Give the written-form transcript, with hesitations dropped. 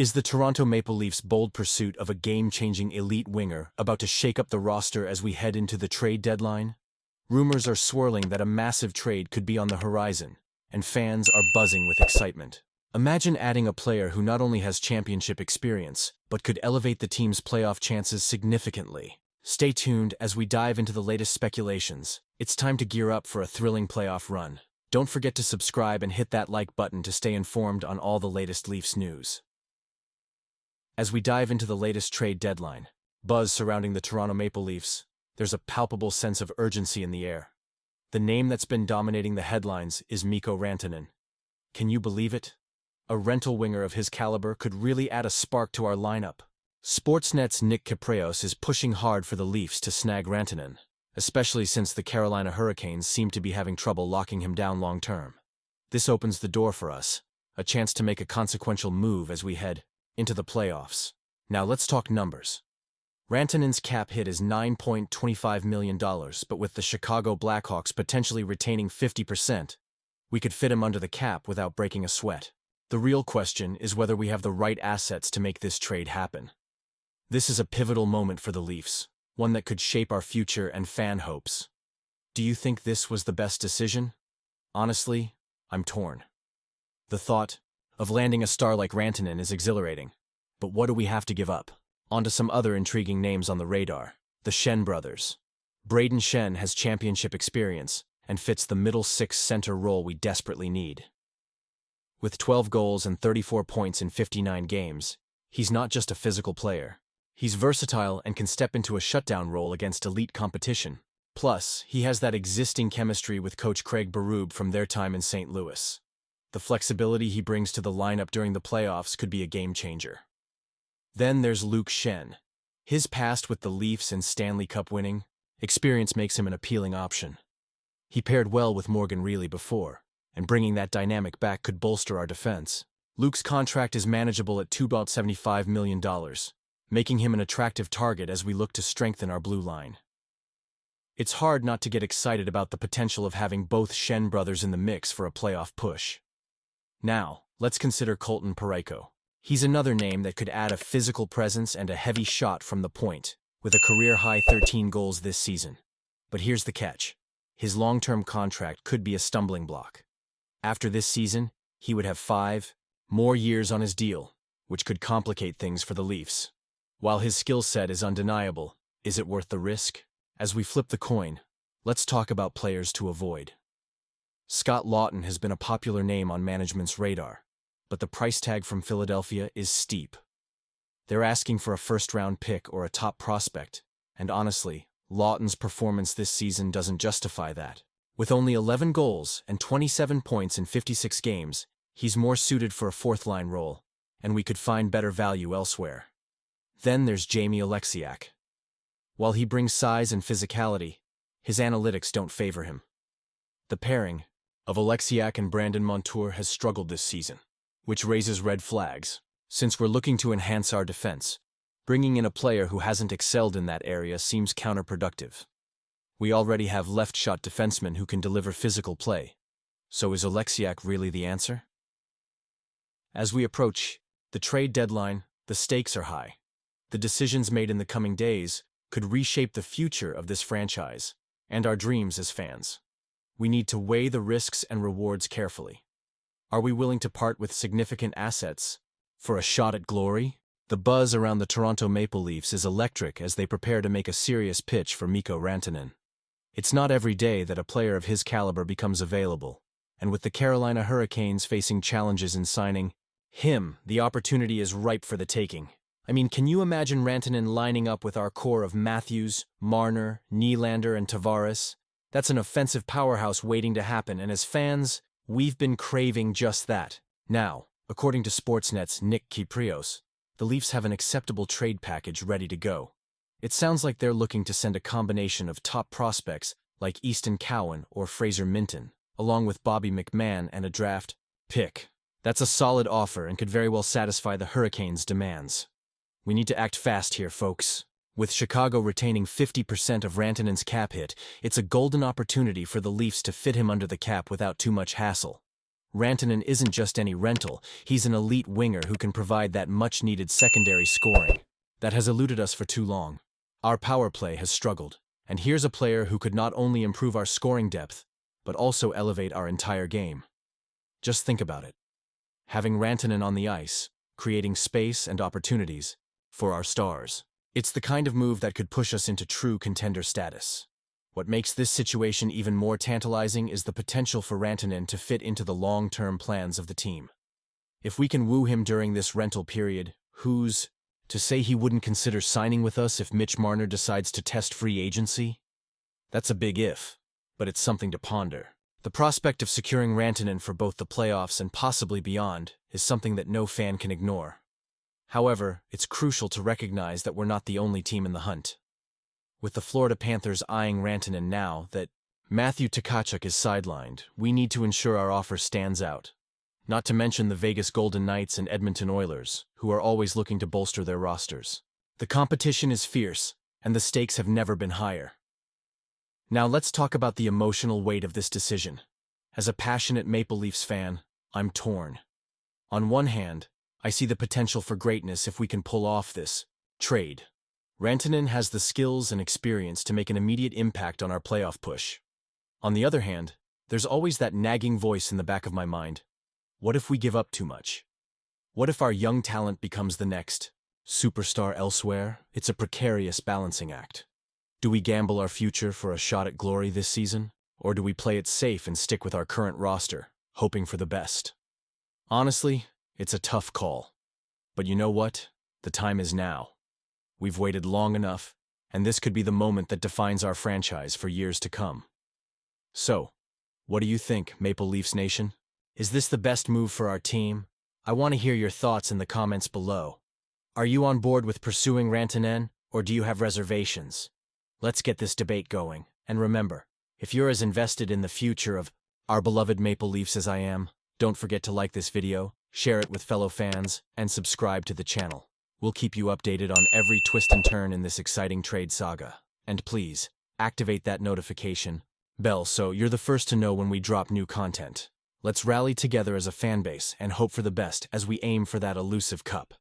Is the Toronto Maple Leafs' bold pursuit of a game-changing elite winger about to shake up the roster as we head into the trade deadline? Rumors are swirling that a massive trade could be on the horizon, and fans are buzzing with excitement. Imagine adding a player who not only has championship experience, but could elevate the team's playoff chances significantly. Stay tuned as we dive into the latest speculations. It's time to gear up for a thrilling playoff run. Don't forget to subscribe and hit that like button to stay informed on all the latest Leafs news. As we dive into the latest trade deadline, buzz surrounding the Toronto Maple Leafs, there's a palpable sense of urgency in the air. The name that's been dominating the headlines is Mikko Rantanen. Can you believe it? A rental winger of his caliber could really add a spark to our lineup. Sportsnet's Nick Kypreos is pushing hard for the Leafs to snag Rantanen, especially since the Carolina Hurricanes seem to be having trouble locking him down long-term. This opens the door for us, a chance to make a consequential move as we head into the playoffs. Now let's talk numbers. Rantanen's cap hit is $9.25 million, but with the Chicago Blackhawks potentially retaining 50%, we could fit him under the cap without breaking a sweat. The real question is whether we have the right assets to make this trade happen. This is a pivotal moment for the Leafs, one that could shape our future and fan hopes. Do you think this was the best decision? Honestly, I'm torn. The thought of landing a star like Rantanen is exhilarating, but what do we have to give up? On to some other intriguing names on the radar. The Schenn brothers. Brayden Schenn has championship experience and fits the middle six center role we desperately need. With 12 goals and 34 points in 59 games, he's not just a physical player. He's versatile and can step into a shutdown role against elite competition. Plus, he has that existing chemistry with coach Craig Berube from their time in St. Louis. The flexibility he brings to the lineup during the playoffs could be a game-changer. Then there's Luke Schenn. His past with the Leafs and Stanley Cup winning experience makes him an appealing option. He paired well with Morgan Rielly before, and bringing that dynamic back could bolster our defense. Luke's contract is manageable at $2.75 million, making him an attractive target as we look to strengthen our blue line. It's hard not to get excited about the potential of having both Schenn brothers in the mix for a playoff push. Now, let's consider Colton Parayko. He's another name that could add a physical presence and a heavy shot from the point, with a career-high 13 goals this season. But here's the catch. His long-term contract could be a stumbling block. After this season, he would have 5 more years on his deal, which could complicate things for the Leafs. While his skill set is undeniable, is it worth the risk? As we flip the coin, let's talk about players to avoid. Scott Laughton has been a popular name on management's radar, but the price tag from Philadelphia is steep. They're asking for a first-round pick or a top prospect, and honestly, Laughton's performance this season doesn't justify that. With only 11 goals and 27 points in 56 games, he's more suited for a fourth-line role, and we could find better value elsewhere. Then there's Jamie Oleksiak. While he brings size and physicality, his analytics don't favor him. The pairing of Oleksiak and Brandon Montour has struggled this season, which raises red flags. Since we're looking to enhance our defense, bringing in a player who hasn't excelled in that area seems counterproductive. We already have left-shot defensemen who can deliver physical play, so is Oleksiak really the answer? As we approach the trade deadline, the stakes are high. The decisions made in the coming days could reshape the future of this franchise and our dreams as fans. We need to weigh the risks and rewards carefully. Are we willing to part with significant assets for a shot at glory? The buzz around the Toronto Maple Leafs is electric as they prepare to make a serious pitch for Mikko Rantanen. It's not every day that a player of his caliber becomes available, and with the Carolina Hurricanes facing challenges in signing him, the opportunity is ripe for the taking. I mean, can you imagine Rantanen lining up with our core of Matthews, Marner, Nylander, and Tavares? That's an offensive powerhouse waiting to happen, and as fans, we've been craving just that. Now, according to Sportsnet's Nick Kypreos, the Leafs have an acceptable trade package ready to go. It sounds like they're looking to send a combination of top prospects like Easton Cowan or Fraser Minton, along with Bobby McMann and a draft pick. That's a solid offer and could very well satisfy the Hurricanes' demands. We need to act fast here, folks. With Chicago retaining 50% of Rantanen's cap hit, it's a golden opportunity for the Leafs to fit him under the cap without too much hassle. Rantanen isn't just any rental, he's an elite winger who can provide that much-needed secondary scoring that has eluded us for too long. Our power play has struggled, and here's a player who could not only improve our scoring depth, but also elevate our entire game. Just think about it. Having Rantanen on the ice, creating space and opportunities for our stars. It's the kind of move that could push us into true contender status. What makes this situation even more tantalizing is the potential for Rantanen to fit into the long-term plans of the team. If we can woo him during this rental period, who's to say he wouldn't consider signing with us if Mitch Marner decides to test free agency? That's a big if, but it's something to ponder. The prospect of securing Rantanen for both the playoffs and possibly beyond is something that no fan can ignore. However, it's crucial to recognize that we're not the only team in the hunt. With the Florida Panthers eyeing Rantanen now that Matthew Tkachuk is sidelined, we need to ensure our offer stands out. Not to mention the Vegas Golden Knights and Edmonton Oilers, who are always looking to bolster their rosters. The competition is fierce, and the stakes have never been higher. Now let's talk about the emotional weight of this decision. As a passionate Maple Leafs fan, I'm torn. On one hand, I see the potential for greatness if we can pull off this trade. Rantanen has the skills and experience to make an immediate impact on our playoff push. On the other hand, there's always that nagging voice in the back of my mind. What if we give up too much? What if our young talent becomes the next superstar elsewhere? It's a precarious balancing act. Do we gamble our future for a shot at glory this season? Or do we play it safe and stick with our current roster, hoping for the best? Honestly, it's a tough call. But you know what? The time is now. We've waited long enough, and this could be the moment that defines our franchise for years to come. So, what do you think, Maple Leafs Nation? Is this the best move for our team? I want to hear your thoughts in the comments below. Are you on board with pursuing Rantanen, or do you have reservations? Let's get this debate going. And remember, if you're as invested in the future of our beloved Maple Leafs as I am, don't forget to like this video, share it with fellow fans, and subscribe to the channel. We'll keep you updated on every twist and turn in this exciting trade saga. And please, activate that notification bell so you're the first to know when we drop new content. Let's rally together as a fan base and hope for the best as we aim for that elusive cup.